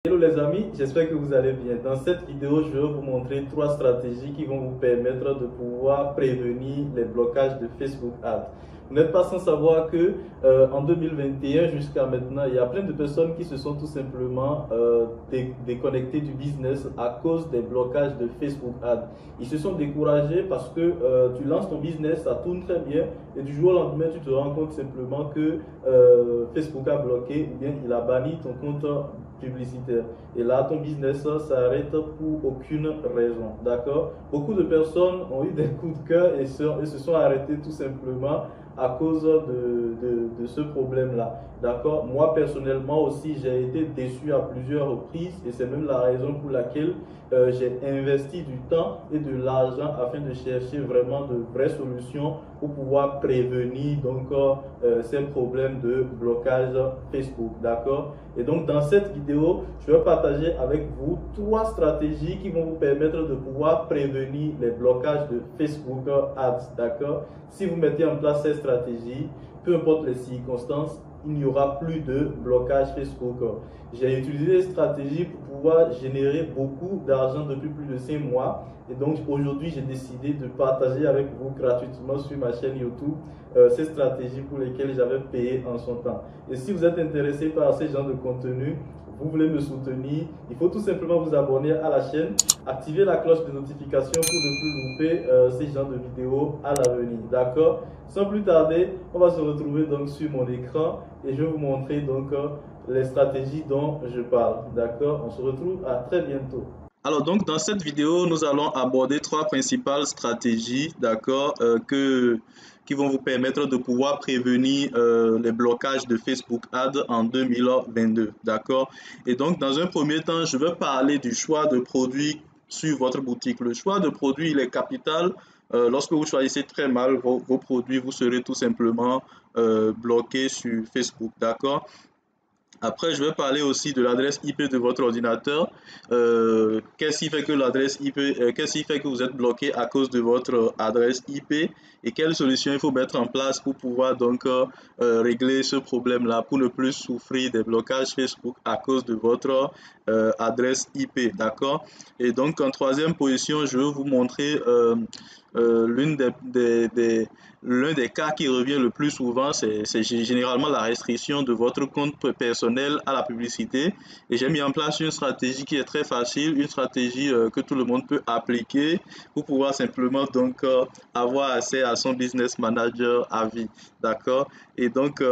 Hello les amis, j'espère que vous allez bien. Dans cette vidéo, je vais vous montrer 3 stratégies qui vont vous permettre de pouvoir prévenir les blocages de Facebook Ads. Vous n'êtes pas sans savoir que en 2021 jusqu'à maintenant, il y a plein de personnes qui se sont tout simplement déconnectées du business à cause des blocages de Facebook Ads. Ils se sont découragés parce que tu lances ton business, ça tourne très bien et du jour au lendemain, tu te rends compte simplement que Facebook a bloqué ou bien il a banni ton compte publicitaire. Et là, ton business s'arrête pour aucune raison. D'accord? Beaucoup de personnes ont eu des coups de cœur et se sont arrêtés tout simplement à cause de ce problème-là. D'accord? Moi, personnellement aussi, j'ai été déçu à plusieurs reprises et c'est même la raison pour laquelle j'ai investi du temps et de l'argent afin de chercher vraiment de vraies solutions pour pouvoir prévenir donc ces problèmes de blocage Facebook. D'accord? Et donc, dans cette vidéo, je vais partager avec vous 3 stratégies qui vont vous permettre de pouvoir prévenir les blocages de Facebook Ads. D'accord? Si vous mettez en place ces stratégies, peu importe les circonstances, il n'y aura plus de blocage Facebook. J'ai utilisé ces stratégies pour pouvoir générer beaucoup d'argent depuis plus de 5 mois. Et donc aujourd'hui, j'ai décidé de partager avec vous gratuitement sur ma chaîne YouTube ces stratégies pour lesquelles j'avais payé en son temps. Et si vous êtes intéressé par ce genre de contenu, vous voulez me soutenir, il faut tout simplement vous abonner à la chaîne, activer la cloche de notification pour ne plus louper ces genres de vidéos à l'avenir. D'accord? Sans plus tarder, on va se retrouver donc sur mon écran et je vais vous montrer donc les stratégies dont je parle. D'accord? On se retrouve à très bientôt. Alors donc dans cette vidéo, nous allons aborder 3 principales stratégies, d'accord, qui vont vous permettre de pouvoir prévenir les blocages de Facebook Ads en 2022, d'accord. Et donc dans un premier temps, je vais parler du choix de produits sur votre boutique. Le choix de produits, il est capital. Lorsque vous choisissez très mal vos produits, vous serez tout simplement bloqué sur Facebook, d'accord. Après, je vais parler aussi de l'adresse IP de votre ordinateur. Qu'est-ce qui fait que l'adresse IP, qu'est-ce qui fait que vous êtes bloqué à cause de votre adresse IP et quelles solutions il faut mettre en place pour pouvoir donc régler ce problème-là, pour ne plus souffrir des blocages Facebook à cause de votre adresse IP, d'accord? Et donc en troisième position, je vais vous montrer l'une l'un des cas qui revient le plus souvent, c'est généralement la restriction de votre compte personnel à la publicité. Et j'ai mis en place une stratégie qui est très facile, une stratégie que tout le monde peut appliquer pour pouvoir simplement donc avoir accès à son business manager à vie. D'accord? Et donc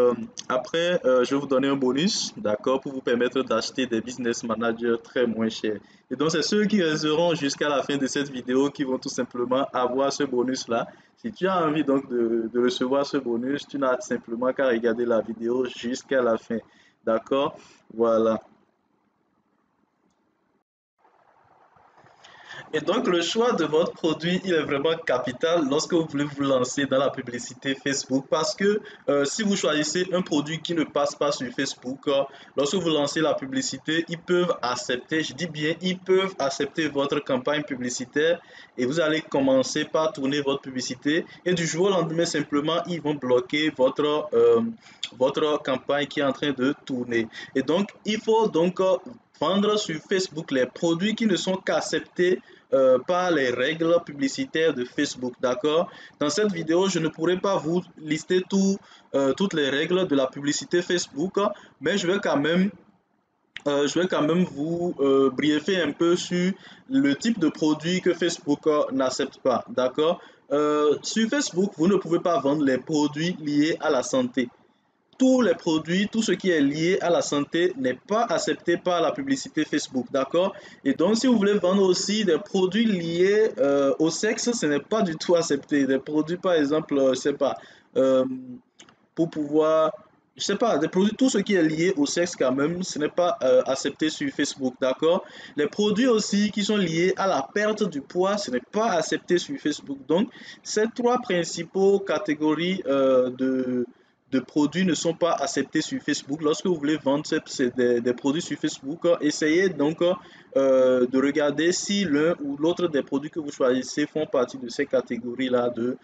après, je vais vous donner un bonus, d'accord, pour vous permettre d'acheter des business managers très moins chers. Et donc, c'est ceux qui resteront jusqu'à la fin de cette vidéo qui vont tout simplement avoir ce bonus-là. Si tu as envie donc de recevoir ce bonus, tu n'as simplement qu'à regarder la vidéo jusqu'à la fin. D'accord? Voilà. Et donc, le choix de votre produit, il est vraiment capital lorsque vous voulez vous lancer dans la publicité Facebook parce que si vous choisissez un produit qui ne passe pas sur Facebook, lorsque vous lancez la publicité, ils peuvent accepter, je dis bien, ils peuvent accepter votre campagne publicitaire et vous allez commencer par tourner votre publicité et du jour au lendemain, simplement, ils vont bloquer votre campagne qui est en train de tourner. Et donc, il faut donc vendre sur Facebook les produits qui ne sont qu'acceptés par les règles publicitaires de Facebook, d'accord? Dans cette vidéo, je ne pourrai pas vous lister toutes les règles de la publicité Facebook, mais je vais quand même vous briefer un peu sur le type de produit que Facebook n'accepte pas, d'accord? Sur Facebook, vous ne pouvez pas vendre les produits liés à la santé. Tous les produits, tout ce qui est lié à la santé n'est pas accepté par la publicité Facebook, d'accord? Et donc, si vous voulez vendre aussi des produits liés au sexe, ce n'est pas du tout accepté. Des produits, par exemple, je ne sais pas, euh, pour pouvoir, je sais pas, des produits, tout ce qui est lié au sexe quand même, ce n'est pas accepté sur Facebook, d'accord? Les produits aussi qui sont liés à la perte du poids, ce n'est pas accepté sur Facebook. Donc, ces 3 principaux catégories de produits ne sont pas acceptés sur Facebook. Lorsque vous voulez vendre des produits sur Facebook, essayez donc de regarder si l'un ou l'autre des produits que vous choisissez font partie de ces catégories-là de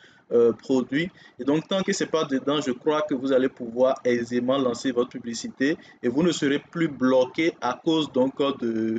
produits. Et donc, tant que ce n'est pas dedans, je crois que vous allez pouvoir aisément lancer votre publicité et vous ne serez plus bloqué à cause donc euh,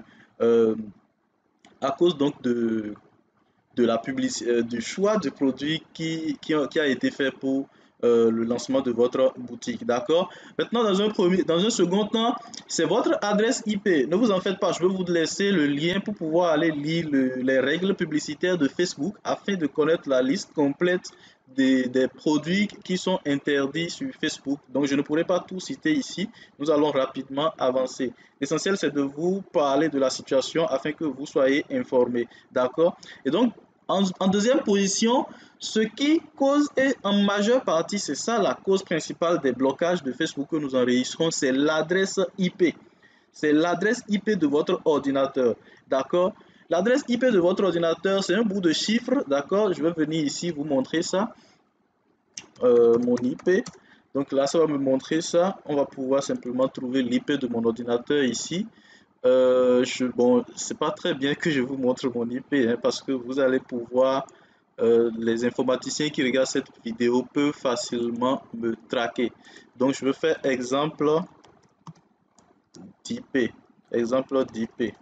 de la publicité, du choix de produit qui a été fait pour le lancement de votre boutique. D'accord? Maintenant, dans un second temps, c'est votre adresse IP. Ne vous en faites pas, je vais vous laisser le lien pour pouvoir aller lire les règles publicitaires de Facebook afin de connaître la liste complète des produits qui sont interdits sur Facebook. Donc, je ne pourrai pas tout citer ici. Nous allons rapidement avancer. L'essentiel, c'est de vous parler de la situation afin que vous soyez informés. D'accord? Et donc, en deuxième position, ce qui cause, et en majeure partie, c'est ça la cause principale des blocages de Facebook que nous enregistrons, c'est l'adresse IP. C'est l'adresse IP de votre ordinateur. D'accord? L'adresse IP de votre ordinateur, c'est un bout de chiffre. D'accord? Je vais venir ici vous montrer ça. Mon IP. Donc là, ça va me montrer ça. On va pouvoir simplement trouver l'IP de mon ordinateur ici. Bon, c'est pas très bien que je vous montre mon IP hein, parce que vous allez pouvoir, les informaticiens qui regardent cette vidéo peuvent facilement me traquer. Donc, je vais faire exemple d'IP. Exemple d'IP.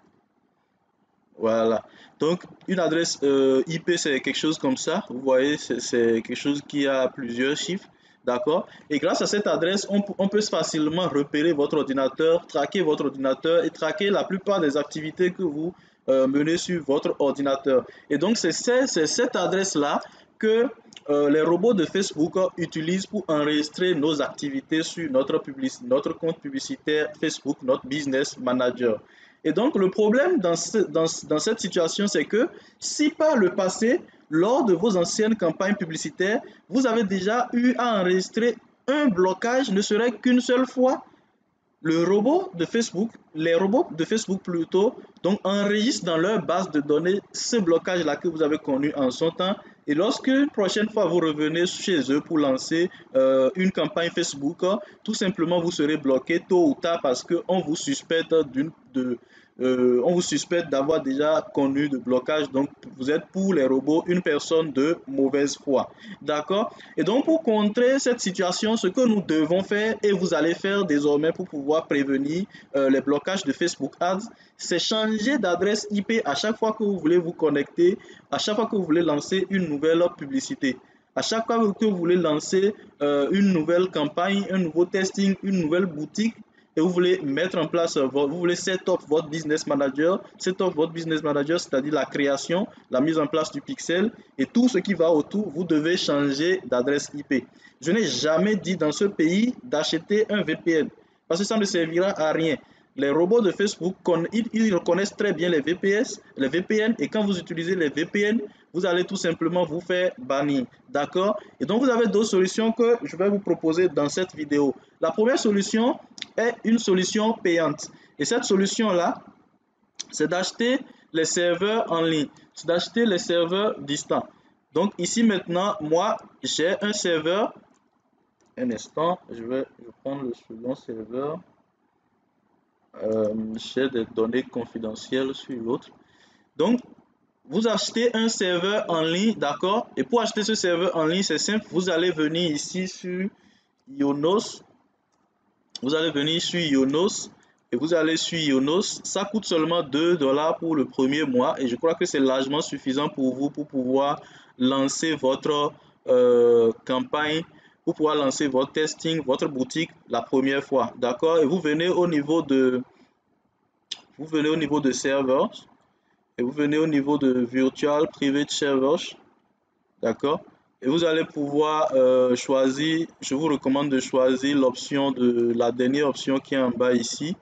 Voilà. Donc, une adresse IP, c'est quelque chose comme ça. Vous voyez, c'est quelque chose qui a plusieurs chiffres. D'accord? Et grâce à cette adresse, on peut facilement repérer votre ordinateur, traquer votre ordinateur et traquer la plupart des activités que vous menez sur votre ordinateur. Et donc, c'est cette adresse-là que les robots de Facebook utilisent pour enregistrer nos activités sur notre compte publicitaire Facebook, notre Business Manager. Et donc, le problème dans cette situation, c'est que si par le passé, lors de vos anciennes campagnes publicitaires, vous avez déjà eu à enregistrer un blocage, ne serait qu'une seule fois, les robots de Facebook plutôt, donc enregistrent dans leur base de données ce blocage-là que vous avez connu en son temps. Et lorsque une prochaine fois vous revenez chez eux pour lancer une campagne Facebook, tout simplement vous serez bloqué tôt ou tard parce qu'on vous suspecte on vous suspecte d'avoir déjà connu de blocage, donc vous êtes pour les robots une personne de mauvaise foi. D'accord? Et donc pour contrer cette situation, ce que nous devons faire et vous allez faire désormais pour pouvoir prévenir les blocages de Facebook Ads, c'est changer d'adresse IP à chaque fois que vous voulez vous connecter, à chaque fois que vous voulez lancer une nouvelle publicité. À chaque fois que vous voulez lancer une nouvelle campagne, un nouveau testing, une nouvelle boutique, et vous voulez mettre en place, vous voulez set up votre business manager, c'est-à-dire la création, la mise en place du pixel et tout ce qui va autour, vous devez changer d'adresse IP. Je n'ai jamais dit dans ce pays d'acheter un VPN parce que ça ne servira à rien. Les robots de Facebook, ils reconnaissent très bien les VPN et quand vous utilisez les VPN, vous allez tout simplement vous faire bannir. D'accord? Et donc, vous avez deux solutions que je vais vous proposer dans cette vidéo. La première solution est une solution payante. Et cette solution-là, c'est d'acheter les serveurs en ligne. C'est d'acheter les serveurs distants. Donc, ici maintenant, moi, j'ai un serveur. Un instant, je vais prendre le second serveur. J'ai des données confidentielles sur l'autre. Donc, vous achetez un serveur en ligne, d'accord? Et pour acheter ce serveur en ligne, c'est simple. Vous allez venir ici sur Ionos. Vous allez venir sur Ionos et vous allez sur Ionos. Ça coûte seulement 2 $ pour le premier mois et je crois que c'est largement suffisant pour vous pour pouvoir lancer votre campagne, pour pouvoir lancer votre testing, votre boutique la première fois, d'accord? Et vous venez au niveau de serveurs et vous venez au niveau de Virtual Private Servers, d'accord? Et vous allez pouvoir choisir, je vous recommande de choisir la dernière option qui est en bas ici.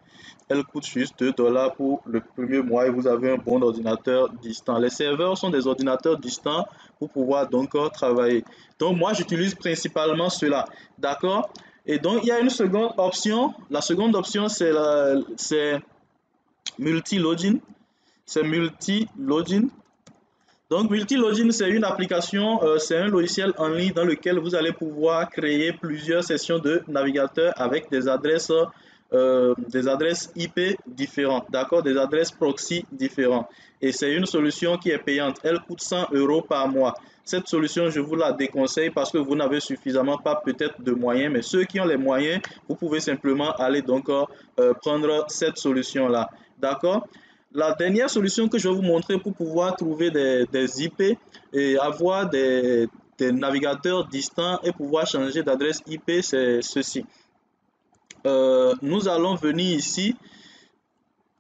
Elle coûte juste 2 $ pour le premier mois et vous avez un bon ordinateur distant. Les serveurs sont des ordinateurs distants pour pouvoir donc travailler. Donc moi j'utilise principalement cela, d'accord? Et donc il y a une seconde option. La seconde option c'est multi-login. C'est multi-login. Donc, Multilogin, c'est une application, c'est un logiciel en ligne dans lequel vous allez pouvoir créer plusieurs sessions de navigateur avec des adresses IP différentes, d'accord, des adresses proxy différentes. Et c'est une solution qui est payante. Elle coûte 100 € par mois. Cette solution, je vous la déconseille parce que vous n'avez suffisamment pas peut-être de moyens, mais ceux qui ont les moyens, vous pouvez simplement aller donc prendre cette solution-là, d'accord. La dernière solution que je vais vous montrer pour pouvoir trouver des IP et avoir des navigateurs distants et pouvoir changer d'adresse IP, c'est ceci. Nous allons venir ici,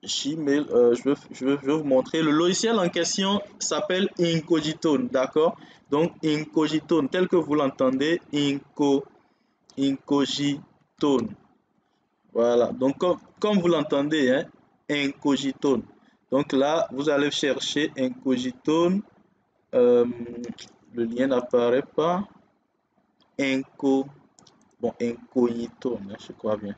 Gmail, je vais vous montrer. Le logiciel en question s'appelle Incogitone, d'accord? Donc Incogitone, tel que vous l'entendez, Incogitone. Voilà, donc comme vous l'entendez, hein, Incogitone. Donc là, vous allez chercher Incogitone. Euh, le lien n'apparaît pas. Incogitone, hein, je crois bien.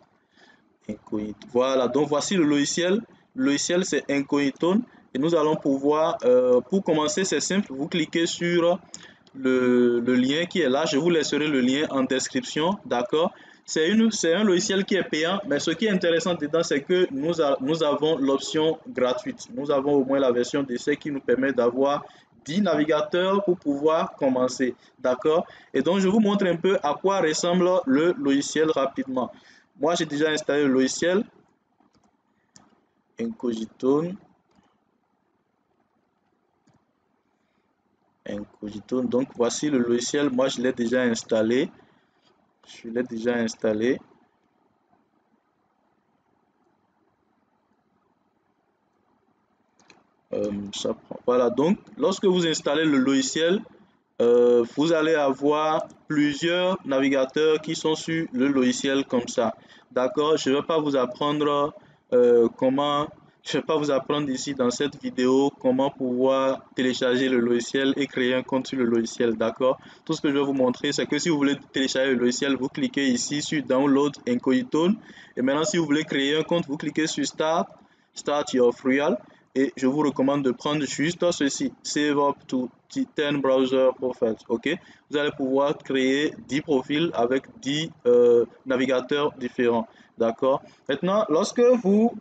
Incognito. Voilà, donc voici le logiciel. Le logiciel, c'est Incogitone. Et nous allons pouvoir, pour commencer, c'est simple. Vous cliquez sur le lien qui est là. Je vous laisserai le lien en description. D'accord? C'est un logiciel qui est payant, mais ce qui est intéressant dedans, c'est que nous avons l'option gratuite. Nous avons au moins la version d'essai qui nous permet d'avoir 10 navigateurs pour pouvoir commencer. D'accord? Et donc, je vous montre un peu à quoi ressemble le logiciel rapidement. Moi, j'ai déjà installé le logiciel Incogitone. Incogitone. Donc, voici le logiciel. Moi, je l'ai déjà installé. Je l'ai déjà installé. Voilà, donc lorsque vous installez le logiciel, vous allez avoir plusieurs navigateurs qui sont sur le logiciel comme ça. D'accord, je ne vais pas vous apprendre je vais pas vous apprendre ici dans cette vidéo comment pouvoir télécharger le logiciel et créer un compte sur le logiciel. D'accord, tout ce que je vais vous montrer, c'est que si vous voulez télécharger le logiciel, vous cliquez ici sur Download Incogitone. Et maintenant, si vous voulez créer un compte, vous cliquez sur Start Your Trial. Et je vous recommande de prendre juste ceci, Save up to 10 browser profiles. Ok, vous allez pouvoir créer 10 profils avec 10 navigateurs différents. D'accord. Maintenant, lorsque vous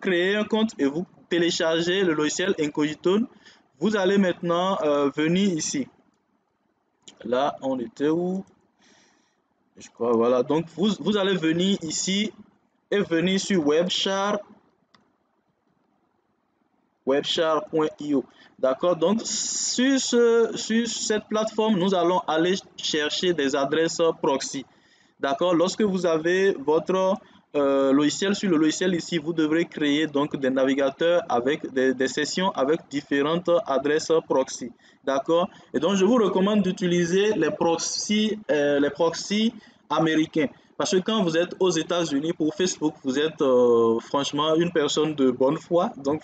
créez un compte et vous téléchargez le logiciel Incogitone, vous allez maintenant venir ici. Là, on était où? Je crois, voilà. Donc, vous allez venir ici et venir sur webchar.io. D'accord, donc sur cette plateforme, nous allons aller chercher des adresses proxy. D'accord, lorsque vous avez votre logiciel, sur le logiciel ici, vous devrez créer donc des navigateurs avec des sessions avec différentes adresses proxy. D'accord, et donc je vous recommande d'utiliser les proxys américains. Parce que quand vous êtes aux États-Unis pour Facebook, vous êtes franchement une personne de bonne foi, donc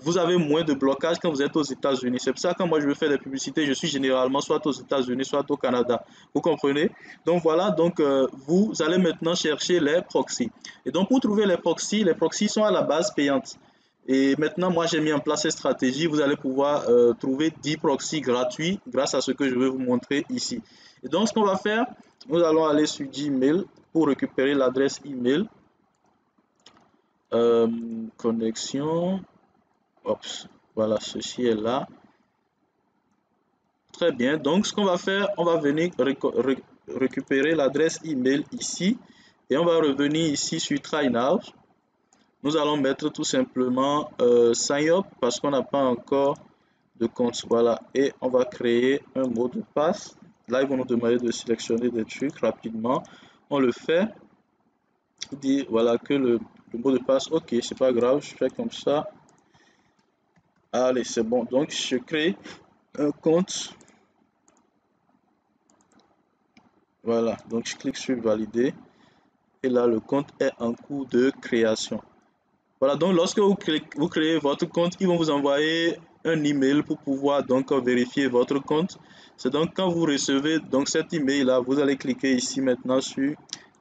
vous avez moins de blocage quand vous êtes aux États-Unis. C'est pour ça que quand moi je veux faire des publicités, je suis généralement soit aux États-Unis, soit au Canada. Vous comprenez? Donc voilà, donc vous allez maintenant chercher les proxys. Et donc pour trouver les proxys sont à la base payantes. Et maintenant, moi, j'ai mis en place cette stratégie. Vous allez pouvoir trouver 10 proxys gratuits grâce à ce que je vais vous montrer ici. Et donc, ce qu'on va faire, nous allons aller sur Gmail pour récupérer l'adresse email. Connexion. Oups, voilà, ceci est là. Très bien. Donc, ce qu'on va faire, on va venir récupérer l'adresse email ici. Et on va revenir ici sur Try Now. Nous allons mettre tout simplement Sign Up parce qu'on n'a pas encore de compte. Voilà. Et on va créer un mot de passe. Là, ils vont nous demander de sélectionner des trucs rapidement. On le fait. Il dit voilà que le mot de passe, ok, c'est pas grave, je fais comme ça. Allez, c'est bon. Donc, je crée un compte. Voilà. Donc, je clique sur valider. Et là, le compte est en cours de création. Voilà, donc lorsque vous créez votre compte, ils vont vous envoyer un email pour pouvoir donc vérifier votre compte. C'est donc quand vous recevez donc cet email là, vous allez cliquer ici maintenant sur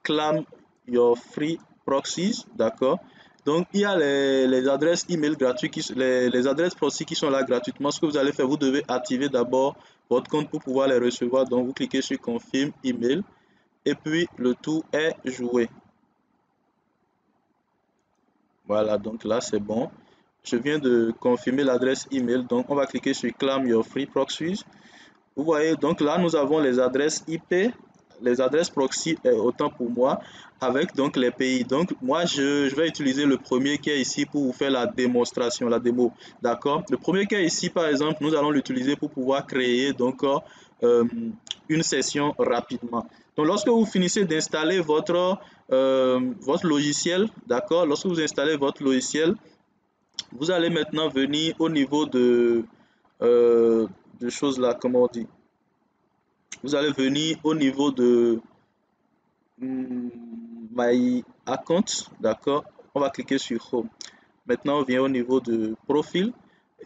Claim Your Free Proxies, d'accord. Donc, il y a les adresses email gratuites, les adresses proxy qui sont là gratuitement. Ce que vous allez faire, vous devez activer d'abord votre compte pour pouvoir les recevoir. Donc, vous cliquez sur confirme email et puis le tout est joué. Voilà, donc là, c'est bon. Je viens de confirmer l'adresse email. Donc, on va cliquer sur Claim Your Free Proxies. Vous voyez, donc là, nous avons les adresses IP, les adresses proxy, autant pour moi, avec donc les pays. Donc, moi, je vais utiliser le premier qui est ici pour vous faire la démonstration, la démo. D'accord? Le premier qui est ici, par exemple, nous allons l'utiliser pour pouvoir créer donc une session rapidement. Donc, lorsque vous finissez d'installer votre logiciel, d'accord? Lorsque vous installez votre logiciel, vous allez maintenant venir au niveau de choses là, comment on dit? Vous allez venir au niveau de My Account, d'accord? On va cliquer sur Home. Maintenant, on vient au niveau de Profil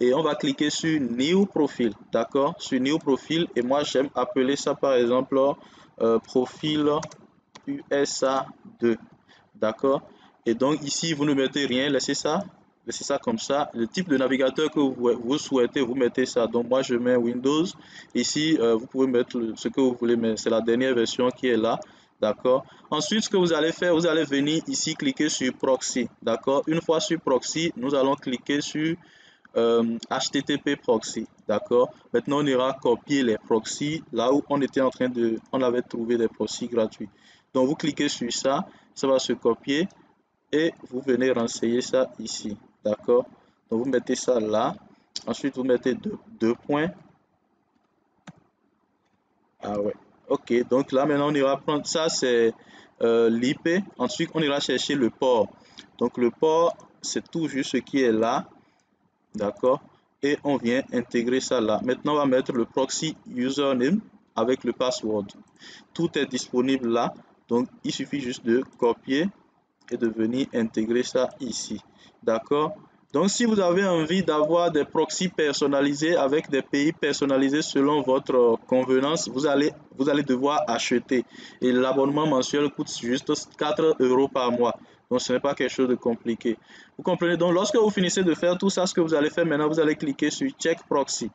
et on va cliquer sur New Profil, d'accord? Sur New Profil et moi, j'aime appeler ça par exemple Profil USA2, d'accord? Et donc ici, vous ne mettez rien, laissez ça comme ça. Le type de navigateur que vous souhaitez, vous mettez ça. Donc moi, je mets Windows. Ici, vous pouvez mettre ce que vous voulez, mais c'est la dernière version qui est là. D'accord. Ensuite, ce que vous allez faire, vous allez venir ici cliquer sur Proxy. D'accord. Une fois sur Proxy, nous allons cliquer sur HTTP Proxy. D'accord. Maintenant, on ira copier les proxys là où on avait trouvé des proxys gratuits. Donc, vous cliquez sur ça, ça va se copier et vous venez renseigner ça ici. D'accord. Donc, vous mettez ça là. Ensuite, vous mettez deux points. Ah ouais. Ok, donc là maintenant on ira prendre ça, c'est l'IP. Ensuite on ira chercher le port. Donc le port, c'est tout juste ce qui est là. D'accord. Et on vient intégrer ça là. Maintenant on va mettre le proxy username avec le password. Tout est disponible là. Donc il suffit juste de copier et de venir intégrer ça ici. D'accord. Donc, si vous avez envie d'avoir des proxys personnalisés avec des pays personnalisés selon votre convenance, vous allez devoir acheter. Et l'abonnement mensuel coûte juste 4 € par mois. Donc, ce n'est pas quelque chose de compliqué. Vous comprenez? Donc, lorsque vous finissez de faire tout ça, ce que vous allez faire maintenant, vous allez cliquer sur Check Proxy.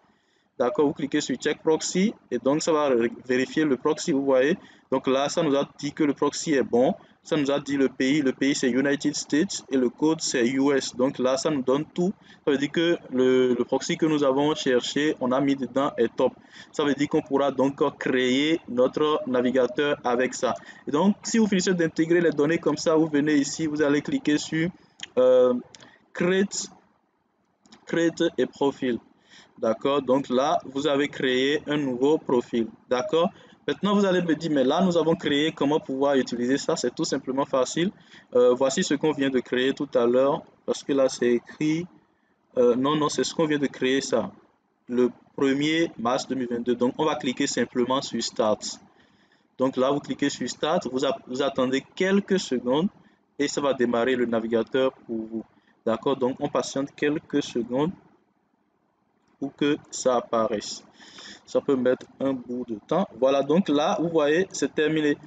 D'accord, vous cliquez sur Check Proxy et donc ça va vérifier le proxy, vous voyez. Donc là, ça nous a dit que le proxy est bon. Ça nous a dit le pays c'est United States et le code c'est US. Donc là, ça nous donne tout. Ça veut dire que le proxy que nous avons cherché, on a mis dedans est top. Ça veut dire qu'on pourra donc créer notre navigateur avec ça. Et donc, si vous finissez d'intégrer les données comme ça, vous venez ici, vous allez cliquer sur Create et Profil. D'accord, donc là, vous avez créé un nouveau profil. D'accord, maintenant vous allez me dire, mais là, nous avons créé, comment pouvoir utiliser ça? C'est tout simplement facile. Voici ce qu'on vient de créer tout à l'heure, parce que là, c'est écrit, non, c'est ce qu'on vient de créer ça, le 1er mars 2022. Donc, on va cliquer simplement sur Start. Donc là, vous cliquez sur Start, vous attendez quelques secondes et ça va démarrer le navigateur pour vous. D'accord, donc on patiente quelques secondes pour que ça apparaisse. Ça peut mettre un bout de temps. Voilà, donc là, vous voyez, c'est terminé.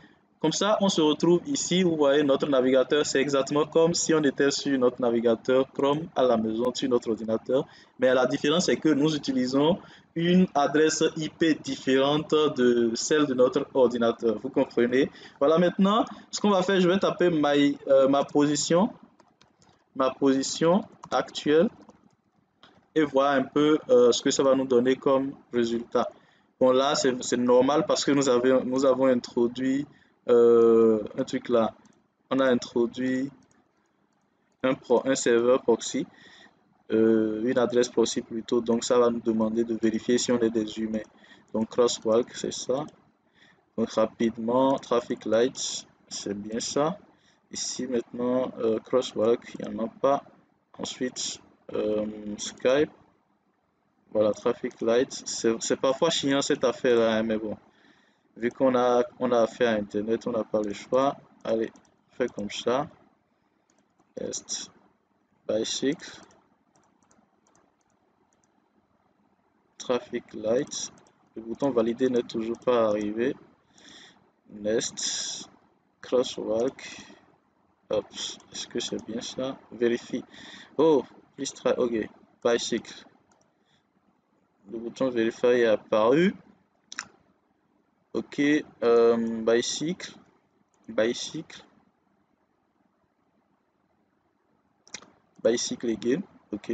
Comme ça, on se retrouve ici. Vous voyez, notre navigateur, c'est exactement comme si on était sur notre navigateur Chrome à la maison, sur notre ordinateur. Mais la différence, c'est que nous utilisons une adresse IP différente de celle de notre ordinateur. Vous comprenez? Voilà, maintenant, ce qu'on va faire, je vais taper ma position actuelle et voir un peu ce que ça va nous donner comme résultat. Bon, là, c'est normal parce que nous avons introduit un truc là. On a introduit un serveur proxy, une adresse proxy plutôt. Donc, ça va nous demander de vérifier si on est des humains. Donc, crosswalk, c'est ça. Donc, rapidement, traffic lights, c'est bien ça. Ici, maintenant, crosswalk, il n'y en a pas. Ensuite, Skype. Voilà, traffic light. C'est parfois chiant cette affaire-là, hein, mais bon. Vu on a affaire à Internet, on n'a pas le choix. Allez, on fait comme ça. Test. Bicycle. Traffic light. Le bouton valider n'est toujours pas arrivé. Next. Crosswalk. Hop, est-ce que c'est bien ça? Vérifie. Oh, please try. Ok, bicycle. Le bouton vérifier est apparu. Ok, bicycle, bicycle, bicycle again. Ok.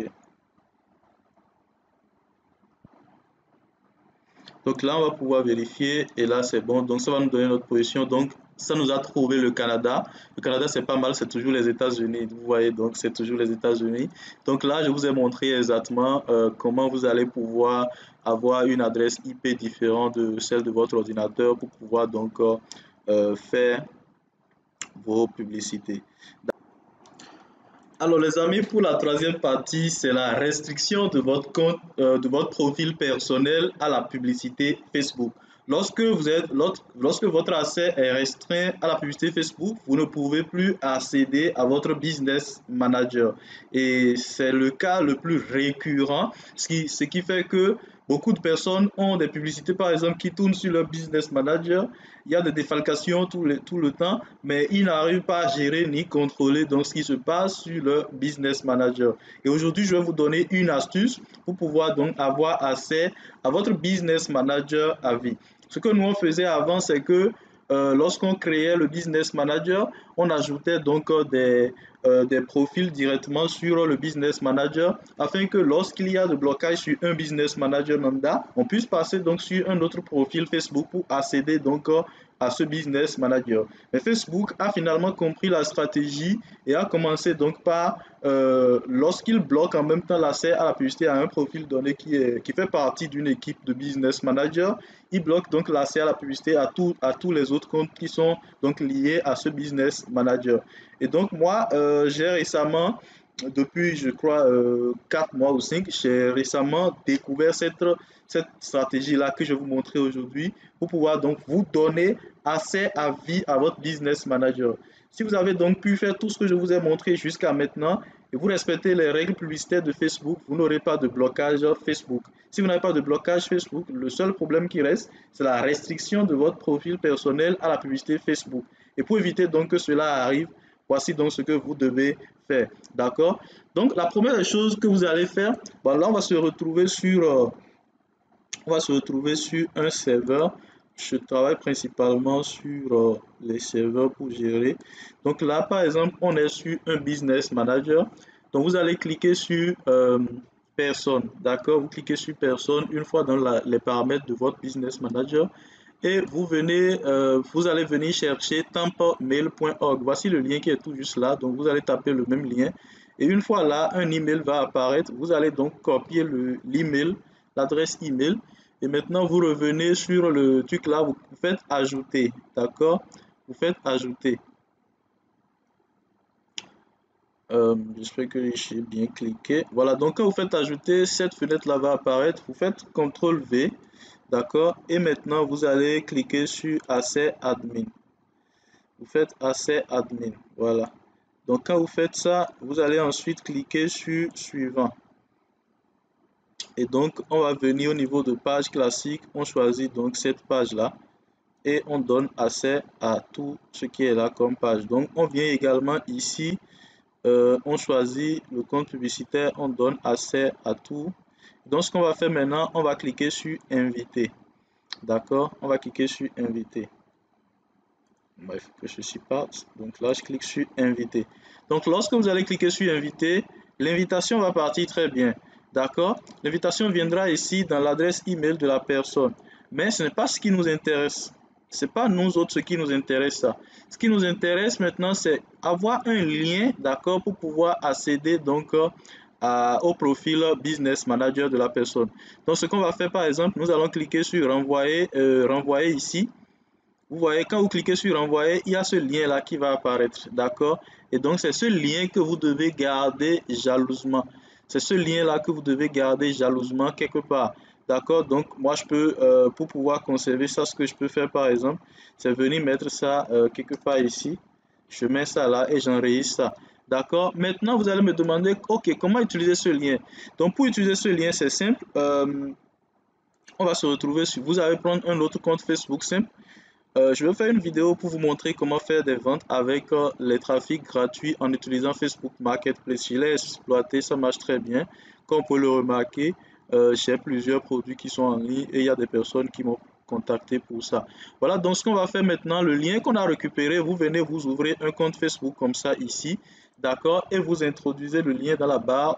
Donc là, on va pouvoir vérifier et là, c'est bon. Donc ça va nous donner notre position. Donc ça nous a trouvé le Canada. Le Canada, c'est pas mal, c'est toujours les États-Unis. Vous voyez, donc c'est toujours les États-Unis. Donc là, je vous ai montré exactement comment vous allez pouvoir avoir une adresse IP différente de celle de votre ordinateur pour pouvoir donc faire vos publicités. Alors les amis, pour la troisième partie, c'est la restriction de votre compte, de votre profil personnel à la publicité Facebook. Lorsque votre accès est restreint à la publicité Facebook, vous ne pouvez plus accéder à votre business manager. Et c'est le cas le plus récurrent, ce qui fait que beaucoup de personnes ont des publicités, par exemple, qui tournent sur leur business manager. Il y a des défalcations tout le temps, mais ils n'arrivent pas à gérer ni contrôler donc ce qui se passe sur leur business manager. Et aujourd'hui, je vais vous donner une astuce pour pouvoir donc avoir accès à votre business manager à vie. Ce que nous on faisait avant, c'est que lorsqu'on créait le business manager, on ajoutait donc des profils directement sur le business manager afin que lorsqu'il y a de blocage sur un business manager lambda, on puisse passer donc sur un autre profil Facebook pour accéder donc à ce business manager. Mais Facebook a finalement compris la stratégie et a commencé donc par, lorsqu'il bloque en même temps l'accès à la publicité à un profil donné qui fait partie d'une équipe de business manager, il bloque donc l'accès à la publicité à tous les autres comptes qui sont donc liés à ce business manager. Et donc moi, j'ai récemment, depuis je crois 4 mois ou 5, j'ai récemment découvert cette stratégie-là que je vais vous montrer aujourd'hui pour pouvoir donc vous donner accès à vie à votre business manager. Si vous avez donc pu faire tout ce que je vous ai montré jusqu'à maintenant et vous respectez les règles publicitaires de Facebook, vous n'aurez pas de blocage Facebook. Si vous n'avez pas de blocage Facebook, le seul problème qui reste, c'est la restriction de votre profil personnel à la publicité Facebook. Et pour éviter donc que cela arrive, voici donc ce que vous devez faire. D'accord? Donc la première des choses que vous allez faire, bon, là on va se retrouver sur un serveur. Je travaille principalement sur les serveurs pour gérer. Donc là, par exemple, on est sur un business manager. Donc vous allez cliquer sur personne. D'accord? Vous cliquez sur personne une fois dans les paramètres de votre business manager. Et vous allez venir chercher tampamail.org. Voici le lien qui est tout juste là. Donc vous allez taper le même lien. Et une fois là, un email va apparaître. Vous allez donc copier l'email, l'adresse email. Et maintenant, vous revenez sur le truc là, vous faites ajouter. D'accord? Vous faites ajouter. J'espère que j'ai bien cliqué. Voilà, donc quand vous faites ajouter, cette fenêtre là va apparaître. Vous faites CTRL V. D'accord? Et maintenant, vous allez cliquer sur accès admin. Vous faites accès admin. Voilà. Donc quand vous faites ça, vous allez ensuite cliquer sur suivant. Et donc, on va venir au niveau de page classique. On choisit donc cette page-là et on donne accès à tout ce qui est là comme page. Donc, on vient également ici, on choisit le compte publicitaire, on donne accès à tout. Donc, ce qu'on va faire maintenant, on va cliquer sur inviter. D'accord? On va cliquer sur inviter. Il faut que ceci parte. Donc là, je clique sur inviter. Donc, lorsque vous allez cliquer sur inviter, l'invitation va partir très bien. D'accord? L'invitation viendra ici dans l'adresse email de la personne. Mais ce n'est pas ce qui nous intéresse. Ce n'est pas nous autres ce qui nous intéresse ça. Ce qui nous intéresse maintenant, c'est avoir un lien, d'accord, pour pouvoir accéder donc au profil business manager de la personne. Donc, ce qu'on va faire, par exemple, nous allons cliquer sur renvoyer ici. Vous voyez, quand vous cliquez sur envoyer, il y a ce lien là qui va apparaître, d'accord? Et donc c'est ce lien que vous devez garder jalousement. C'est ce lien là que vous devez garder jalousement quelque part, d'accord? Donc moi je peux, pour pouvoir conserver ça, ce que je peux faire par exemple, c'est venir mettre ça quelque part ici. Je mets ça là et j'enregistre ça. D'accord? Maintenant, vous allez me demander, ok, comment utiliser ce lien? Donc pour utiliser ce lien, c'est simple. On va se retrouver sur, vous allez prendre un autre compte Facebook simple. Je vais faire une vidéo pour vous montrer comment faire des ventes avec les trafics gratuits en utilisant Facebook Marketplace. Je l'ai exploité, ça marche très bien. Comme vous pouvez le remarquer, j'ai plusieurs produits qui sont en ligne et il y a des personnes qui m'ont contacté pour ça. Voilà, donc ce qu'on va faire maintenant, le lien qu'on a récupéré, vous venez vous ouvrir un compte Facebook comme ça ici, d'accord, et vous introduisez le lien dans la barre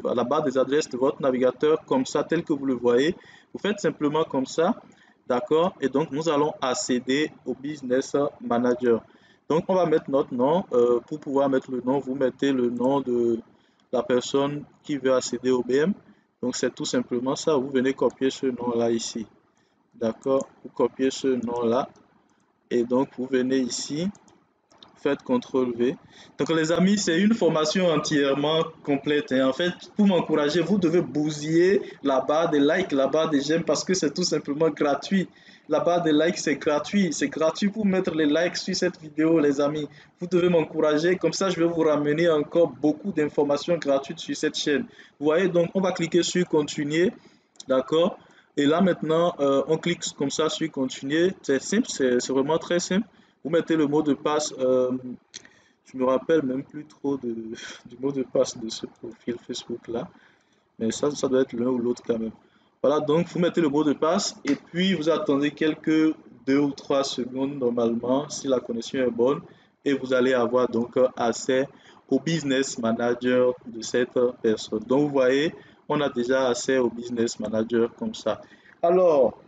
la barre des adresses de votre navigateur comme ça, tel que vous le voyez. Vous faites simplement comme ça. D'accord? Et donc, nous allons accéder au Business Manager. Donc, on va mettre notre nom. Pour pouvoir mettre le nom, vous mettez le nom de la personne qui veut accéder au BM. Donc, c'est tout simplement ça. Vous venez copier ce nom-là ici. D'accord? Vous copiez ce nom-là. Et donc, vous venez ici. Faites CTRL V. Donc les amis, c'est une formation entièrement complète. Et en fait, pour m'encourager, vous devez bousiller la barre des likes, la barre des j'aime parce que c'est tout simplement gratuit. La barre des likes, c'est gratuit. C'est gratuit pour mettre les likes sur cette vidéo, les amis. Vous devez m'encourager. Comme ça, je vais vous ramener encore beaucoup d'informations gratuites sur cette chaîne. Vous voyez, donc on va cliquer sur continuer. D'accord? Et là maintenant, on clique comme ça sur continuer. C'est simple, c'est vraiment très simple. Vous mettez le mot de passe. Je me rappelle même plus trop du mot de passe de ce profil Facebook là. Mais ça doit être l'un ou l'autre quand même. Voilà, donc vous mettez le mot de passe et puis vous attendez quelques 2 ou 3 secondes normalement si la connexion est bonne et vous allez avoir donc accès au business manager de cette personne. Donc vous voyez, on a déjà accès au business manager comme ça. Alors,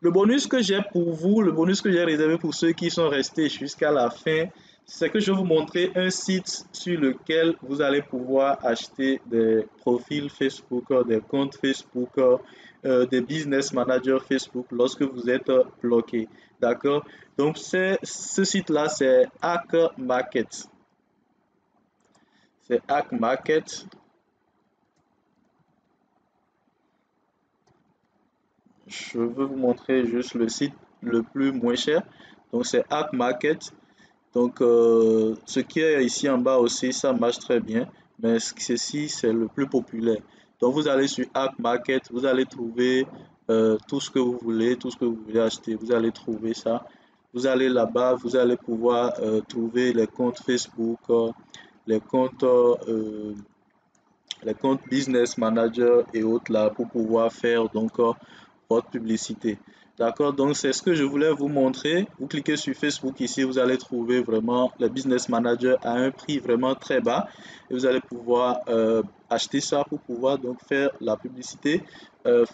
le bonus que j'ai pour vous, le bonus que j'ai réservé pour ceux qui sont restés jusqu'à la fin, c'est que je vais vous montrer un site sur lequel vous allez pouvoir acheter des profils Facebook, des comptes Facebook, des business managers Facebook lorsque vous êtes bloqué. D'accord? Donc, ce site-là, c'est Hack Market. C'est Hack Market. Je veux vous montrer juste le site le plus moins cher. Donc, c'est Hack Market. Donc, ce qui est ici en bas aussi, ça marche très bien, mais ceci, c'est le plus populaire. Donc, vous allez sur App Market, vous allez trouver tout ce que vous voulez, tout ce que vous voulez acheter, vous allez trouver ça. Vous allez là-bas, vous allez pouvoir trouver les comptes Facebook, les comptes, euh, les comptes Business Manager et autres là pour pouvoir faire donc votre publicité. D'accord, donc c'est ce que je voulais vous montrer. Vous cliquez sur Facebook ici, vous allez trouver vraiment le Business Manager à un prix vraiment très bas et vous allez pouvoir acheter ça pour pouvoir donc faire la publicité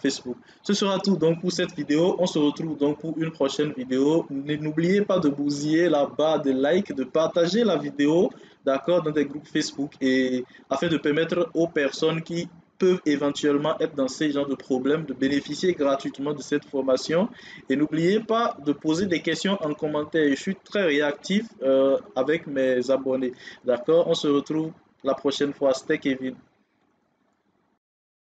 Facebook. Ce sera tout donc pour cette vidéo. On se retrouve donc pour une prochaine vidéo. N'oubliez pas de bousiller la barre de like, de partager la vidéo, d'accord, dans des groupes Facebook et afin de permettre aux personnes qui peuvent éventuellement être dans ces genres de problèmes, de bénéficier gratuitement de cette formation. Et n'oubliez pas de poser des questions en commentaire. Je suis très réactif avec mes abonnés. D'accord? On se retrouve la prochaine fois. C'était Kevin.